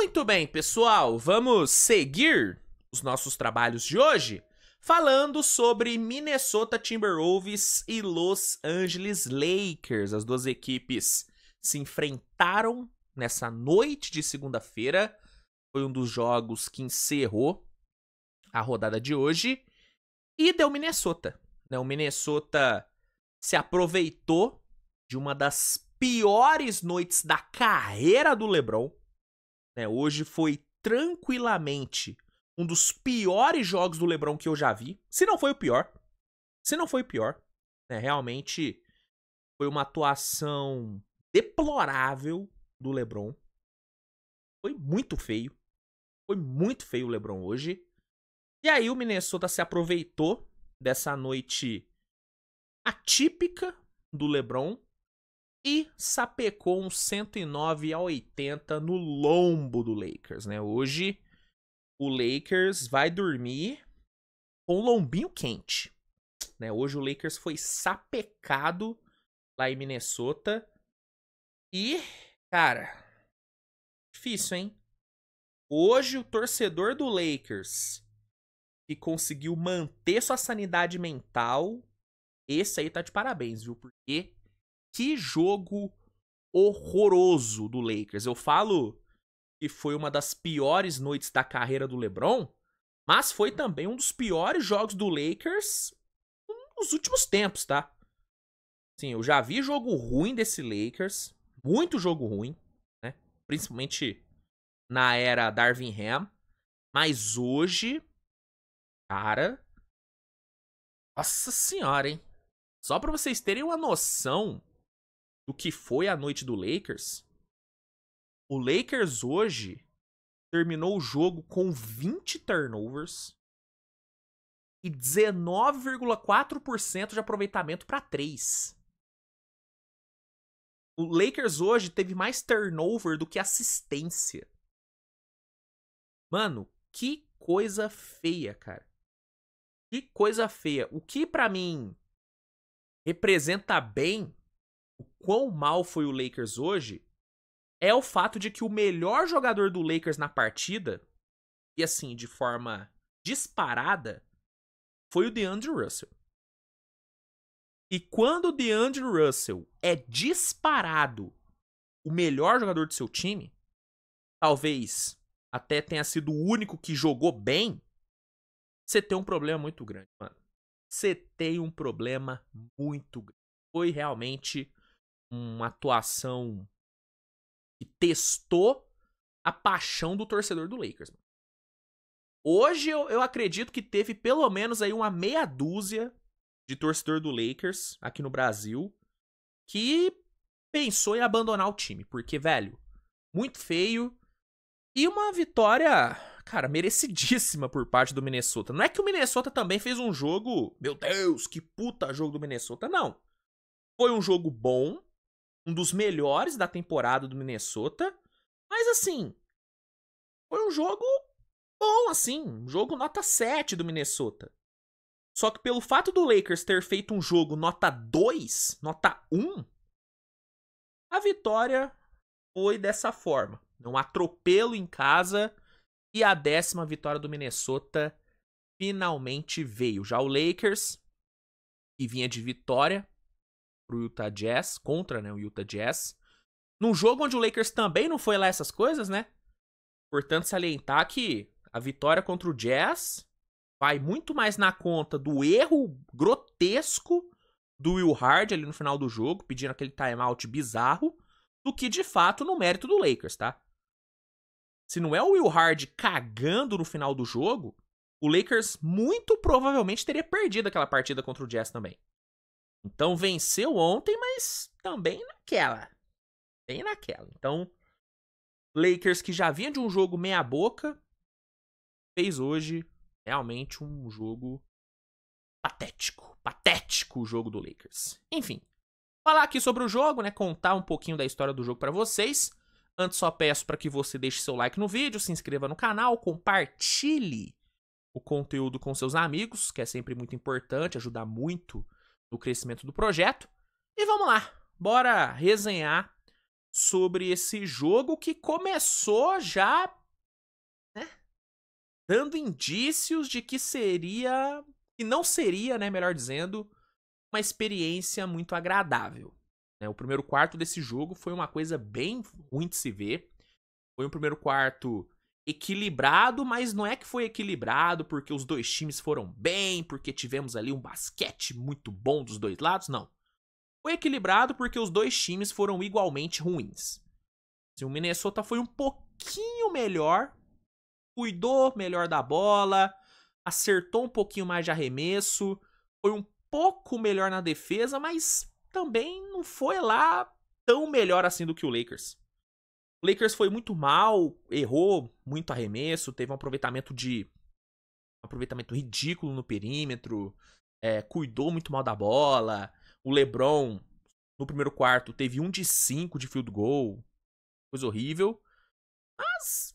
Muito bem, pessoal, vamos seguir os nossos trabalhos de hoje falando sobre Minnesota Timberwolves e Los Angeles Lakers. As duas equipes se enfrentaram nessa noite de segunda-feira. Foi um dos jogos que encerrou a rodada de hoje e deu Minnesota. O Minnesota se aproveitou de uma das piores noites da carreira do LeBron. Hoje foi tranquilamente um dos piores jogos do LeBron que eu já vi. Se não foi o pior. Realmente foi uma atuação deplorável do LeBron. Foi muito feio. Foi muito feio o LeBron hoje. E aí o Minnesota se aproveitou dessa noite atípica do LeBron e sapecou um 109-80 no lombo do Lakers, Hoje, o Lakers vai dormir com o lombinho quente, Hoje o Lakers foi sapecado lá em Minnesota e, cara, difícil, hein? Hoje o torcedor do Lakers que conseguiu manter sua sanidade mental, esse aí tá de parabéns, viu? Porque que jogo horroroso do Lakers. Eu falo que foi uma das piores noites da carreira do LeBron, mas foi também um dos piores jogos do Lakers nos últimos tempos, tá? Sim, eu já vi jogo ruim desse Lakers, muito jogo ruim, Principalmente na era Darvin Ham, mas hoje, cara, nossa senhora, hein? Só pra vocês terem uma noção do que foi a noite do Lakers, o Lakers hoje terminou o jogo com 20 turnovers e 19,4% de aproveitamento para 3. O Lakers hoje teve mais turnover do que assistência. Mano, que coisa feia, cara. Que coisa feia. O que pra mim representa bem o quão mal foi o Lakers hoje é o fato de que o melhor jogador do Lakers na partida, e assim, de forma disparada, foi o DeAndre Russell. E quando o DeAndre Russell é disparado o melhor jogador do seu time, talvez até tenha sido o único que jogou bem, você tem um problema muito grande, mano. Você tem um problema muito grande. Foi realmente uma atuação que testou a paixão do torcedor do Lakers. Hoje eu acredito que teve pelo menos aí uma meia dúzia de torcedor do Lakers aqui no Brasil que pensou em abandonar o time. Porque, velho, muito feio. E uma vitória, cara, merecidíssima por parte do Minnesota. Não é que o Minnesota também fez um jogo, meu Deus, que puta jogo do Minnesota, não. Foi um jogo bom, um dos melhores da temporada do Minnesota, mas assim, foi um jogo bom, assim, um jogo nota 7 do Minnesota. Só que pelo fato do Lakers ter feito um jogo nota 2, nota 1, a vitória foi dessa forma. Um atropelo em casa e a 10ª vitória do Minnesota finalmente veio. Já o Lakers, que vinha de vitória pro Utah Jazz, contra o Utah Jazz, num jogo onde o Lakers também não foi lá essas coisas, Portanto, salientar que a vitória contra o Jazz vai muito mais na conta do erro grotesco do Will Hardy ali no final do jogo, pedindo aquele timeout bizarro, do que de fato no mérito do Lakers, tá? Se não é o Will Hardy cagando no final do jogo, o Lakers muito provavelmente teria perdido aquela partida contra o Jazz também. Então venceu ontem, mas também naquela. Bem naquela. Então, Lakers que já vinha de um jogo meia boca, fez hoje realmente um jogo patético. Patético o jogo do Lakers. Enfim, falar aqui sobre o jogo, contar um pouquinho da história do jogo pra vocês. Antes só peço para que você deixe seu like no vídeo, se inscreva no canal, compartilhe o conteúdo com seus amigos, que é sempre muito importante, ajuda muito no crescimento do projeto. E vamos lá, bora resenhar sobre esse jogo que começou já, né, dando indícios de que seria, que não seria, né, melhor dizendo, uma experiência muito agradável. Né? O primeiro quarto desse jogo foi uma coisa bem ruim de se ver. Foi um primeiro quarto equilibrado, mas não é que foi equilibrado porque os dois times foram bem, porque tivemos ali um basquete muito bom dos dois lados, não. Foi equilibrado porque os dois times foram igualmente ruins. O Minnesota foi um pouquinho melhor, cuidou melhor da bola, acertou um pouquinho mais de arremesso, foi um pouco melhor na defesa, mas também não foi lá tão melhor assim do que o Lakers. O Lakers foi muito mal, errou muito arremesso, teve um aproveitamento ridículo no perímetro, cuidou muito mal da bola. O LeBron, no primeiro quarto, teve 1 de 5 de field goal, coisa horrível. Mas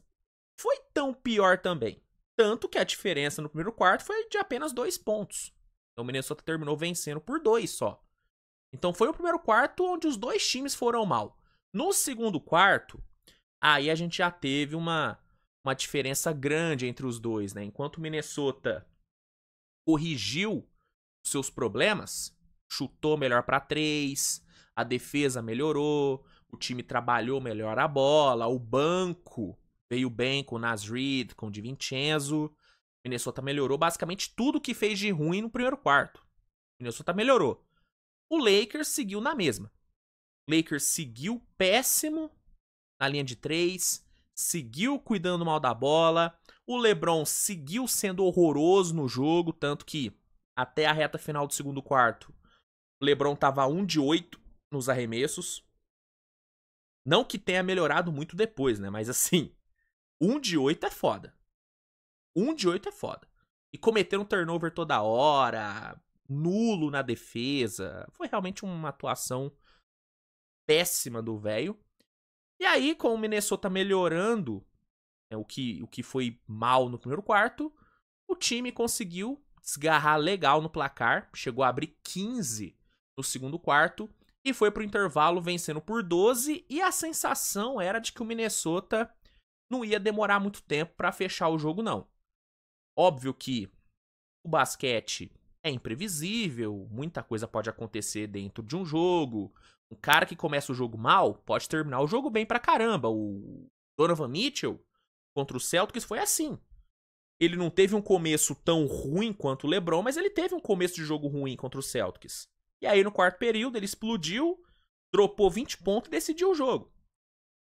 foi tão pior também. Tanto que a diferença no primeiro quarto foi de apenas 2 pontos. Então o Minnesota terminou vencendo por 2 só. Então foi o primeiro quarto onde os dois times foram mal. No segundo quarto, aí a gente já teve uma diferença grande entre os dois, né? Enquanto o Minnesota corrigiu seus problemas, chutou melhor para 3, a defesa melhorou, o time trabalhou melhor a bola, o banco veio bem com o Naz Reid, com o DiVincenzo. Minnesota melhorou basicamente tudo que fez de ruim no primeiro quarto. Minnesota melhorou. O Lakers seguiu na mesma. O Lakers seguiu péssimo na linha de 3, seguiu cuidando mal da bola. O LeBron seguiu sendo horroroso no jogo, tanto que até a reta final do segundo quarto, o LeBron tava 1 de 8 nos arremessos. Não que tenha melhorado muito depois, né? Mas assim, 1 de 8 é foda. 1 de 8 é foda. E cometendo um turnover toda hora, nulo na defesa. Foi realmente uma atuação péssima do velho. E aí, com o Minnesota melhorando, o que foi mal no primeiro quarto, o time conseguiu desgarrar legal no placar. Chegou a abrir 15 no segundo quarto. E foi pro intervalo vencendo por 12. E a sensação era de que o Minnesota não ia demorar muito tempo para fechar o jogo, não. Óbvio que o basquete é imprevisível, muita coisa pode acontecer dentro de um jogo. Um cara que começa o jogo mal pode terminar o jogo bem pra caramba. O Donovan Mitchell contra o Celtics foi assim. Ele não teve um começo tão ruim quanto o LeBron, mas ele teve um começo de jogo ruim contra o Celtics. E aí no quarto período ele explodiu, dropou 20 pontos e decidiu o jogo.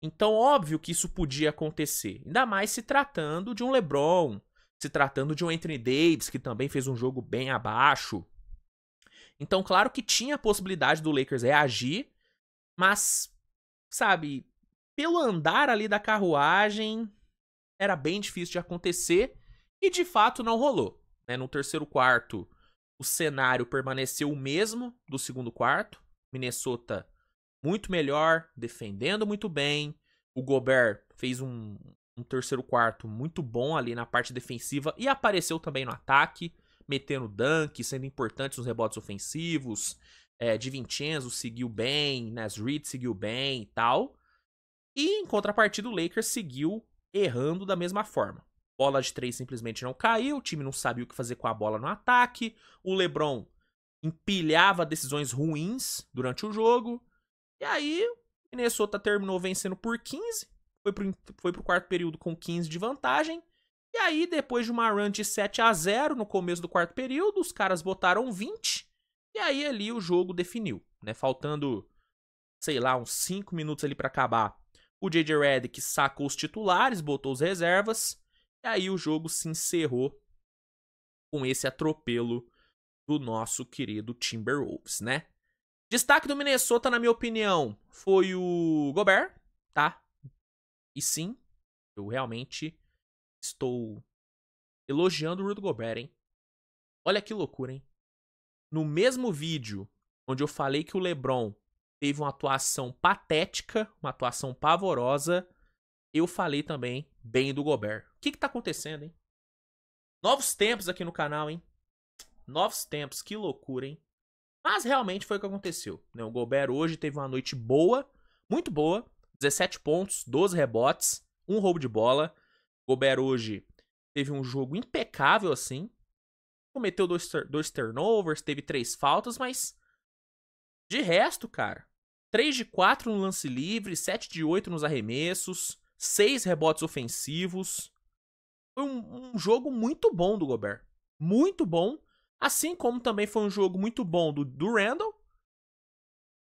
Então óbvio que isso podia acontecer. Ainda mais se tratando de um LeBron, se tratando de um Anthony Davis, que também fez um jogo bem abaixo. Então, claro que tinha a possibilidade do Lakers reagir, mas, sabe, pelo andar ali da carruagem, era bem difícil de acontecer e de fato não rolou. Né? No terceiro quarto, o cenário permaneceu o mesmo do segundo quarto. Minnesota muito melhor, defendendo muito bem. O Gobert fez um terceiro quarto muito bom ali na parte defensiva e apareceu também no ataque, metendo dunk, sendo importante nos rebotes ofensivos. DiVincenzo seguiu bem, Naz Reid seguiu bem e tal. E em contrapartida, o Lakers seguiu errando da mesma forma. Bola de 3 simplesmente não caiu, o time não sabia o que fazer com a bola no ataque. O LeBron empilhava decisões ruins durante o jogo. E aí, o Minnesota terminou vencendo por 15. Foi pro quarto período com 15 de vantagem. E aí, depois de uma run de 7-0 no começo do quarto período, os caras botaram 20. E aí, ali, o jogo definiu. Né? Faltando, sei lá, uns 5 minutos ali pra acabar. O J.J. Redick sacou os titulares, botou os reservas. E aí, o jogo se encerrou com esse atropelo do nosso querido Timberwolves, né? Destaque do Minnesota, na minha opinião, foi o Gobert, tá? E sim, eu realmente estou elogiando o Rudy Gobert, hein? Olha que loucura, hein? No mesmo vídeo onde eu falei que o LeBron teve uma atuação patética, uma atuação pavorosa, eu falei também bem do Gobert. O que tá acontecendo, hein? Novos tempos aqui no canal, hein? Novos tempos, que loucura, hein? Mas realmente foi o que aconteceu. Né? O Gobert hoje teve uma noite boa, muito boa. 17 pontos, 12 rebotes, 1 roubo de bola. Gobert hoje teve um jogo impecável assim. Cometeu 2 turnovers, teve 3 faltas, mas de resto, cara, 3 de 4 no lance livre, 7 de 8 nos arremessos, 6 rebotes ofensivos. Foi um jogo muito bom do Gobert. Muito bom. Assim como também foi um jogo muito bom do Randle.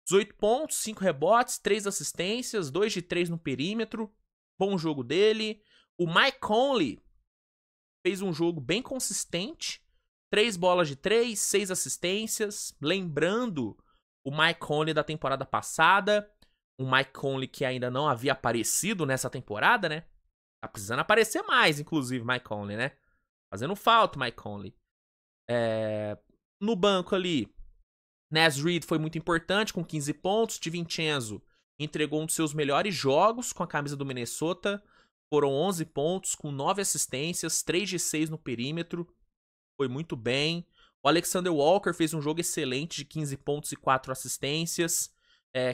18 pontos, 5 rebotes, 3 assistências, 2 de 3 no perímetro. Bom jogo dele. O Mike Conley fez um jogo bem consistente. 3 bolas de 3, 6 assistências. Lembrando o Mike Conley da temporada passada. Um Mike Conley que ainda não havia aparecido nessa temporada, né? Tá precisando aparecer mais, inclusive, Mike Conley, né? Fazendo falta, Mike Conley. No banco ali, Naz Reid foi muito importante, com 15 pontos. DiVincenzo entregou um dos seus melhores jogos com a camisa do Minnesota. Foram 11 pontos, com 9 assistências, 3 de 6 no perímetro. Foi muito bem. O Alexander Walker fez um jogo excelente de 15 pontos e 4 assistências.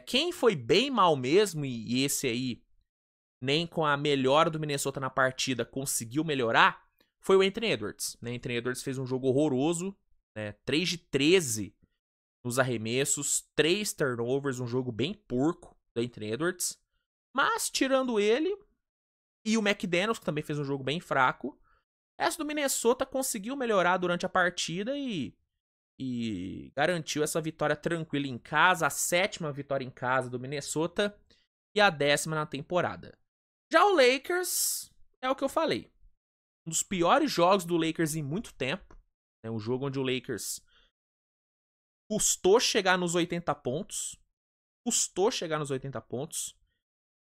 Quem foi bem mal mesmo, e esse aí, nem com a melhora do Minnesota na partida, conseguiu melhorar, foi o Anthony Edwards. Anthony Edwards fez um jogo horroroso. 3 de 13 nos arremessos, 3 turnovers, um jogo bem porco do Anthony Edwards. Mas, tirando ele, e o McDaniels, que também fez um jogo bem fraco, essa do Minnesota conseguiu melhorar durante a partida e garantiu essa vitória tranquila em casa, a 7ª vitória em casa do Minnesota e a 10ª na temporada. Já o Lakers, é o que eu falei, um dos piores jogos do Lakers em muito tempo. Um jogo onde o Lakers custou chegar nos 80 pontos.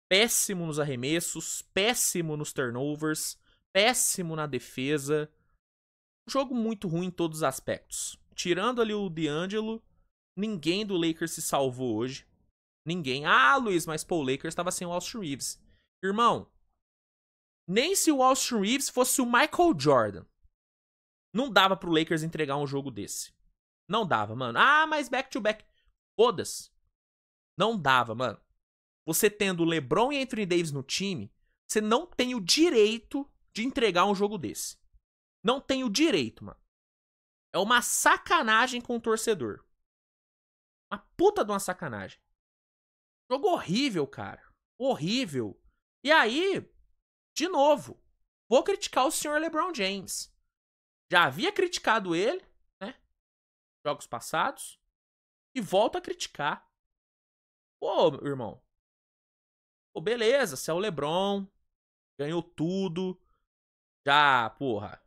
Péssimo nos arremessos, péssimo nos turnovers, péssimo na defesa. Um jogo muito ruim em todos os aspectos. Tirando ali o D'Angelo, ninguém do Lakers se salvou hoje. Ninguém. Ah, Luiz, mas pô, o Lakers estava sem o Austin Reeves. Irmão, nem se o Austin Reeves fosse o Michael Jordan, não dava pro Lakers entregar um jogo desse. Não dava, mano. Ah, mas back-to-back. Foda-se. Não dava, mano. Você tendo LeBron e Anthony Davis no time, você não tem o direito de entregar um jogo desse. Não tem o direito, mano. É uma sacanagem com o torcedor. Uma puta de uma sacanagem. Jogo horrível, cara. Horrível. E aí, de novo, vou criticar o senhor LeBron James. Já havia criticado ele, né? Jogos passados. E volto a criticar. Pô, irmão. Pô, beleza, você é o LeBron. Ganhou tudo. Já, porra.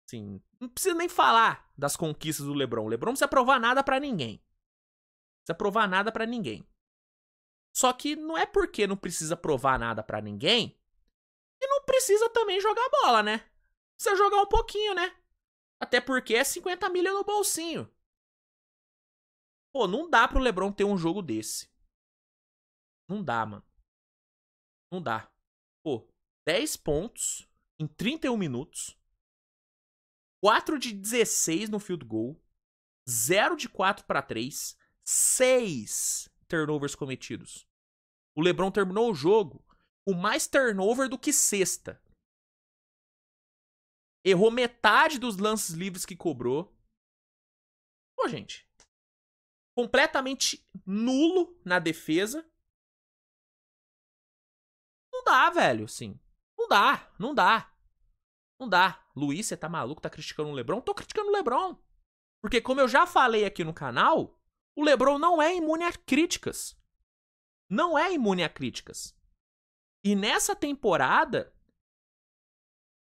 Assim, não precisa nem falar das conquistas do LeBron. O LeBron não precisa provar nada pra ninguém. Não precisa provar nada pra ninguém. Só que não é porque não precisa provar nada pra ninguém que não precisa também jogar bola, né? Precisa jogar um pouquinho, né? Até porque é 50 milha no bolsinho. Pô, não dá pro LeBron ter um jogo desse. Não dá, mano. Não dá. Pô, 10 pontos em 31 minutos. 4 de 16 no field goal. 0 de 4 para 3. 6 turnovers cometidos. O LeBron terminou o jogo com mais turnover do que cesta. Errou metade dos lances livres que cobrou. Pô, gente. Completamente nulo na defesa. Não dá, velho, assim. Não dá, não dá. Não dá. Luiz, você tá maluco? Tá criticando o LeBron? Tô criticando o LeBron. Porque como eu já falei aqui no canal, o LeBron não é imune a críticas. Não é imune a críticas. E nessa temporada,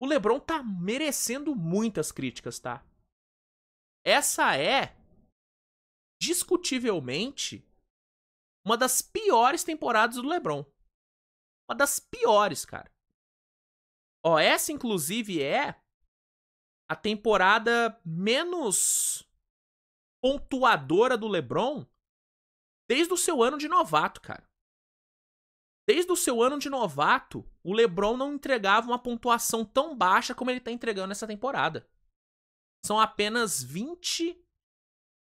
o LeBron tá merecendo muitas críticas, tá? Essa é, discutivelmente, uma das piores temporadas do LeBron. Uma das piores, cara. Ó, essa, inclusive, é a temporada menos pontuadora do LeBron desde o seu ano de novato, cara. Desde o seu ano de novato, o LeBron não entregava uma pontuação tão baixa como ele tá entregando nessa temporada. São apenas 20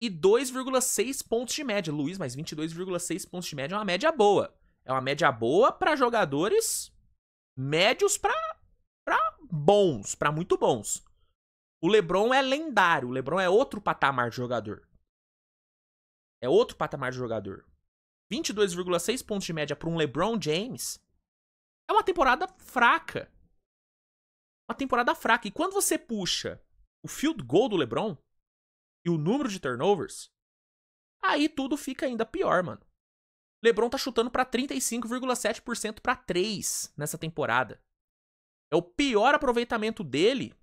e 2,6 pontos de média. Luiz, mas 22,6 pontos de média é uma média boa. É uma média boa para jogadores médios para bons, para muito bons. O LeBron é lendário. O LeBron é outro patamar de jogador. É outro patamar de jogador. 22,6 pontos de média para um LeBron James é uma temporada fraca. Uma temporada fraca. E quando você puxa o field goal do LeBron e o número de turnovers, aí tudo fica ainda pior, mano. LeBron tá chutando pra 35,7% pra 3 nessa temporada. É o pior aproveitamento dele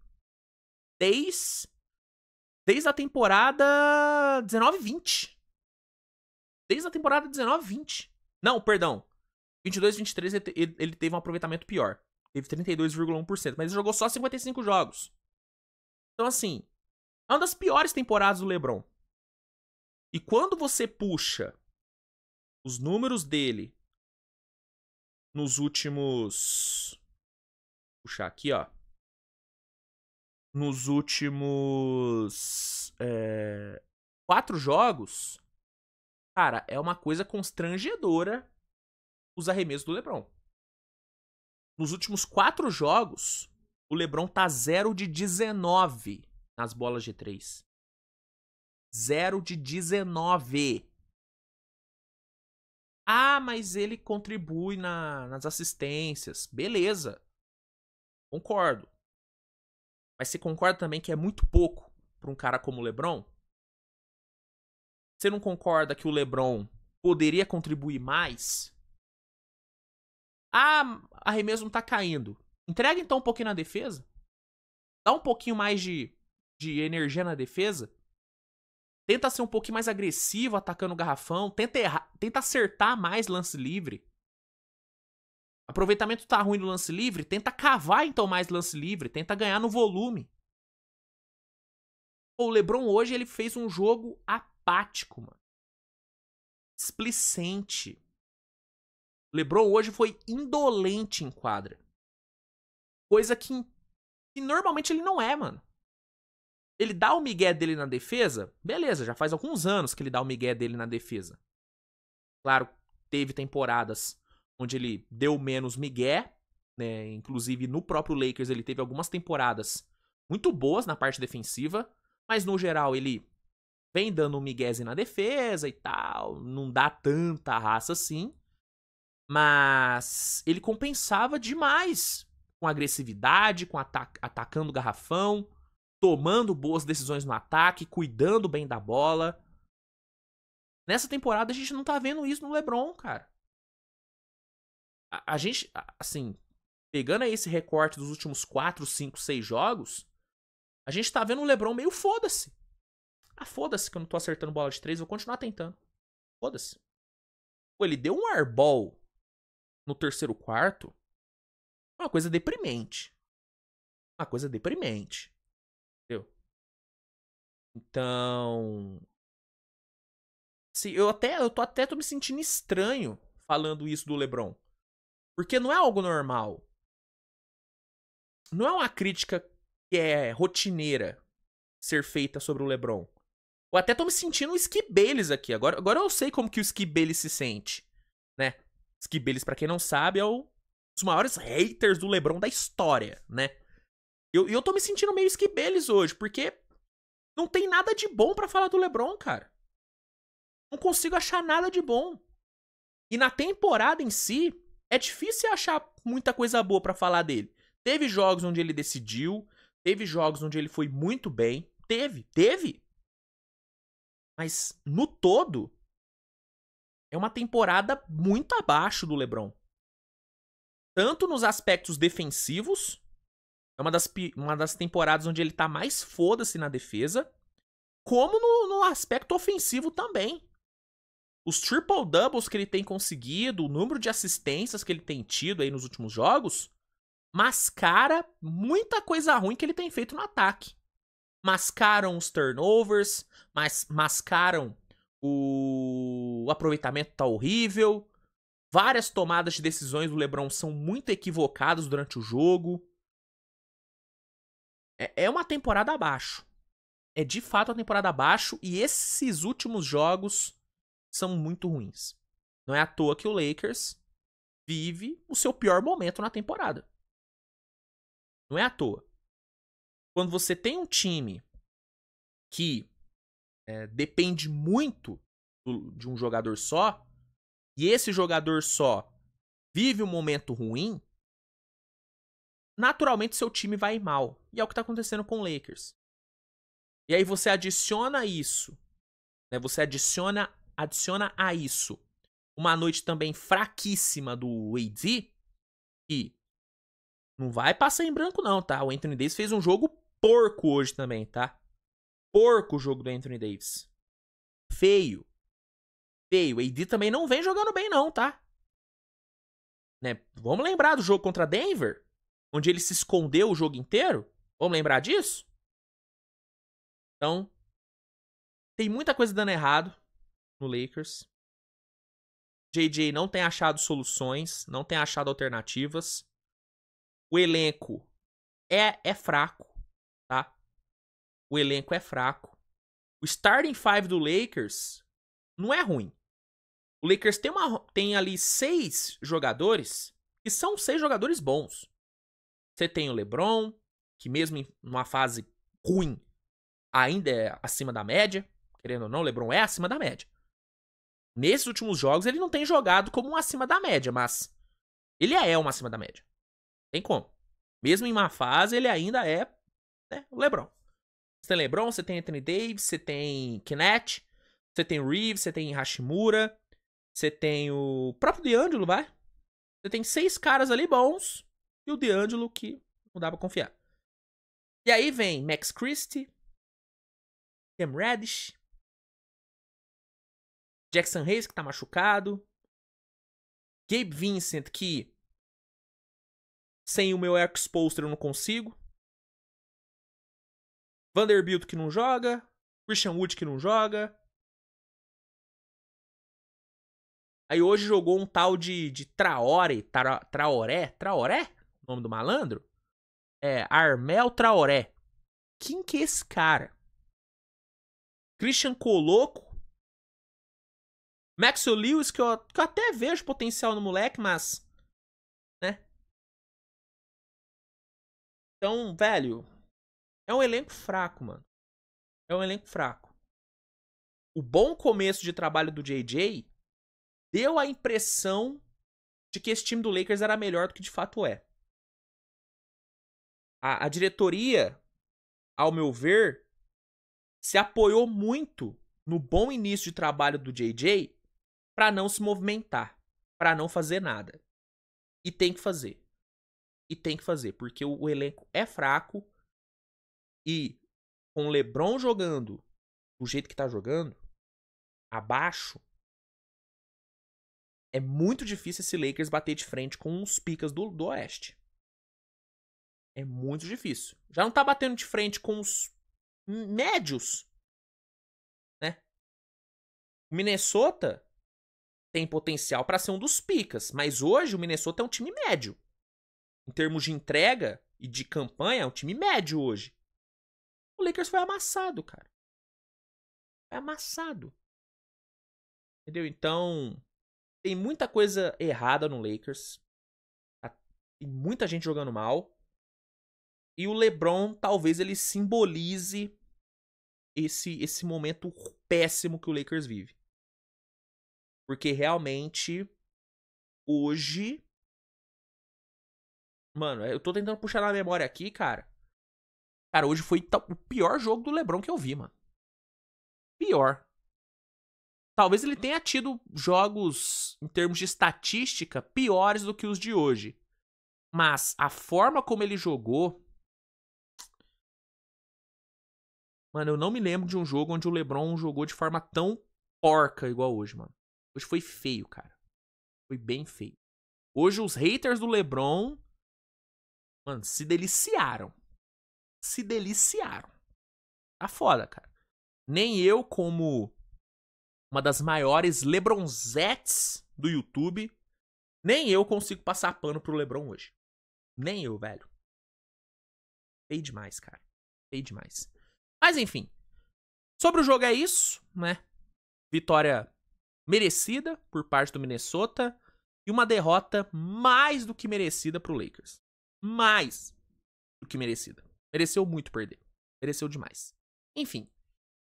desde a temporada 19-20. Desde a temporada 19-20. Não, perdão. 22-23 ele teve um aproveitamento pior. Teve 32,1%, mas ele jogou só 55 jogos. Então, assim, é uma das piores temporadas do LeBron. E quando você puxa os números dele nos últimos... Vou puxar aqui, ó. Nos últimos 4 jogos, cara, é uma coisa constrangedora os arremessos do LeBron. Nos últimos 4 jogos, o LeBron tá 0 de 19 nas bolas de 3. 0 de 19. Ah, mas ele contribui nas assistências. Beleza. Concordo. Mas você concorda também que é muito pouco pra um cara como o LeBron? Você não concorda que o LeBron poderia contribuir mais? Ah, arremesso não tá caindo. Entrega então um pouquinho na defesa. Dá um pouquinho mais de energia na defesa. Tenta ser um pouquinho mais agressivo atacando o garrafão. Tenta acertar mais lance livre. Aproveitamento tá ruim no lance livre. Tenta cavar então mais lance livre. Tenta ganhar no volume. O LeBron hoje ele fez um jogo apático, mano. Displicente. O LeBron hoje foi indolente em quadra. Coisa que normalmente ele não é, mano. Ele dá o migué dele na defesa, beleza, já faz alguns anos que ele dá o migué dele na defesa. Claro, teve temporadas onde ele deu menos migué, né? Inclusive no próprio Lakers ele teve algumas temporadas muito boas na parte defensiva, mas no geral ele vem dando um miguézinho na defesa e tal, não dá tanta raça assim, mas ele compensava demais com agressividade, com atacando o garrafão, tomando boas decisões no ataque, cuidando bem da bola. Nessa temporada a gente não tá vendo isso no LeBron, cara. A gente, assim, pegando aí esse recorte dos últimos 4, 5, 6 jogos, a gente tá vendo o LeBron meio foda-se. Ah, foda-se que eu não tô acertando bola de 3, vou continuar tentando. Foda-se. Pô, ele deu um airball no terceiro quarto. Uma coisa deprimente. Uma coisa deprimente. Entendeu? Então... Assim, tô me sentindo estranho falando isso do LeBron. Porque não é algo normal. Não é uma crítica que é rotineira ser feita sobre o LeBron. Eu até tô me sentindo um Skip Bayless aqui. Agora eu sei como que o Skip Bayless se sente, né? Skip Bayless, pra quem não sabe, é um dos maiores haters do LeBron da história, né? Eu tô me sentindo meio Skip Bayless hoje, porque não tem nada de bom pra falar do LeBron, cara. Não consigo achar nada de bom. E na temporada em si, é difícil achar muita coisa boa pra falar dele. Teve jogos onde ele decidiu, teve jogos onde ele foi muito bem. Teve. Mas, no todo, é uma temporada muito abaixo do LeBron. Tanto nos aspectos defensivos, é uma das temporadas onde ele tá mais foda-se na defesa, como no aspecto ofensivo também. Os triple-doubles que ele tem conseguido, o número de assistências que ele tem tido aí nos últimos jogos, mascara muita coisa ruim que ele tem feito no ataque. Mascaram os turnovers, mascaram o aproveitamento tá horrível. Várias tomadas de decisões do LeBron são muito equivocadas durante o jogo. É uma temporada abaixo. é de fato uma temporada abaixo e esses últimos jogos são muito ruins. Não é à toa que o Lakers vive o seu pior momento na temporada. Não é à toa. Quando você tem um time que depende muito de um jogador só, e esse jogador só vive um momento ruim, naturalmente seu time vai mal. E é o que está acontecendo com o Lakers. E aí você adiciona isso, né? Você adiciona a isso uma noite também fraquíssima do AD, que não vai passar em branco não, tá? O Anthony Davis fez um jogo porco hoje também, tá? Porco o jogo do Anthony Davis. Feio. Feio. O AD também não vem jogando bem não, tá? Né? Vamos lembrar do jogo contra Denver, onde ele se escondeu o jogo inteiro? Vamos lembrar disso? Então, tem muita coisa dando errado no Lakers. JJ não tem achado soluções, não tem achado alternativas. O elenco é fraco, tá? O elenco é fraco. O starting five do Lakers não é ruim. O Lakers tem ali 6 jogadores que são 6 jogadores bons. Você tem o LeBron, que mesmo em uma fase ruim ainda é acima da média. Querendo ou não, o LeBron é acima da média. Nesses últimos jogos ele não tem jogado como um acima da média, mas ele é um acima da média. Tem como. Mesmo em uma fase ele ainda é, né, o LeBron. Você tem LeBron, você tem Anthony Davis, você tem Kenneth, você tem Reeves, você tem Hashimura, você tem o próprio D'Angelo, vai? Você tem 6 caras ali bons e o D'Angelo que não dá pra confiar. E aí vem Max Christie, Cam Reddish, Jackson Hayes, que tá machucado, Gabe Vincent, que sem o meu ex-poster eu não consigo, Vanderbilt, que não joga, Christian Wood, que não joga. Aí hoje jogou um tal de Traoré, o nome do malandro? É, Armel Traoré. Quem que é esse cara? Christian Coloco. Maxwell Lewis, que eu até vejo potencial no moleque, mas, né? Então, velho, é um elenco fraco, mano. É um elenco fraco. O bom começo de trabalho do JJ deu a impressão de que esse time do Lakers era melhor do que de fato é. A diretoria, ao meu ver, se apoiou muito no bom início de trabalho do JJ para não se movimentar, para não fazer nada. E tem que fazer. E tem que fazer, porque o elenco é fraco e com o LeBron jogando do jeito que tá jogando, abaixo, é muito difícil esse Lakers bater de frente com os picas do Oeste. É muito difícil. Já não tá batendo de frente com os médios, né? O Minnesota tem potencial para ser um dos picas, mas hoje o Minnesota é um time médio. Em termos de entrega e de campanha, é um time médio hoje. O Lakers foi amassado, cara. Foi amassado. Entendeu? Então, tem muita coisa errada no Lakers. Tem muita gente jogando mal. E o LeBron, talvez ele simbolize esse momento péssimo que o Lakers vive. Porque realmente, hoje... Mano, eu tô tentando puxar na memória aqui, cara. Cara, hoje foi o pior jogo do LeBron que eu vi, mano. Pior. Talvez ele tenha tido jogos, em termos de estatística, piores do que os de hoje. Mas a forma como ele jogou... Mano, eu não me lembro de um jogo onde o LeBron jogou de forma tão porca igual hoje, mano. Hoje foi feio, cara. Foi bem feio. Hoje os haters do LeBron, mano, se deliciaram. Se deliciaram. Tá foda, cara. Nem eu, como uma das maiores LeBronzettes do YouTube, nem eu consigo passar pano pro LeBron hoje. Nem eu, velho. Feio demais, cara. Feio demais. Mas enfim, Sobre o jogo é isso, né? Vitória merecida por parte do Minnesota e uma derrota mais do que merecida pro Lakers. Mais do que merecida. Mereceu muito perder. Mereceu demais. Enfim.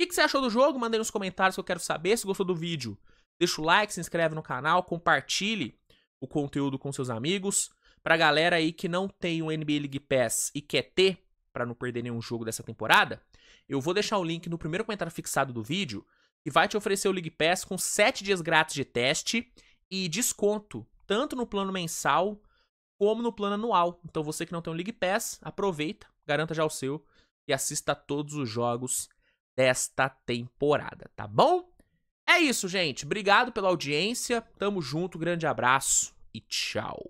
O que você achou do jogo? Manda aí nos comentários que eu quero saber. Se gostou do vídeo, deixa o like, se inscreve no canal, compartilhe o conteúdo com seus amigos. Pra galera aí que não tem o NBA League Pass e quer ter, pra não perder nenhum jogo dessa temporada, eu vou deixar o link no primeiro comentário fixado do vídeo, que vai te oferecer o League Pass com 7 dias grátis de teste e desconto, tanto no plano mensal como no plano anual. Então você que não tem o League Pass, aproveita, garanta já o seu e assista a todos os jogos desta temporada, tá bom? É isso, gente. Obrigado pela audiência. Tamo junto, grande abraço e tchau.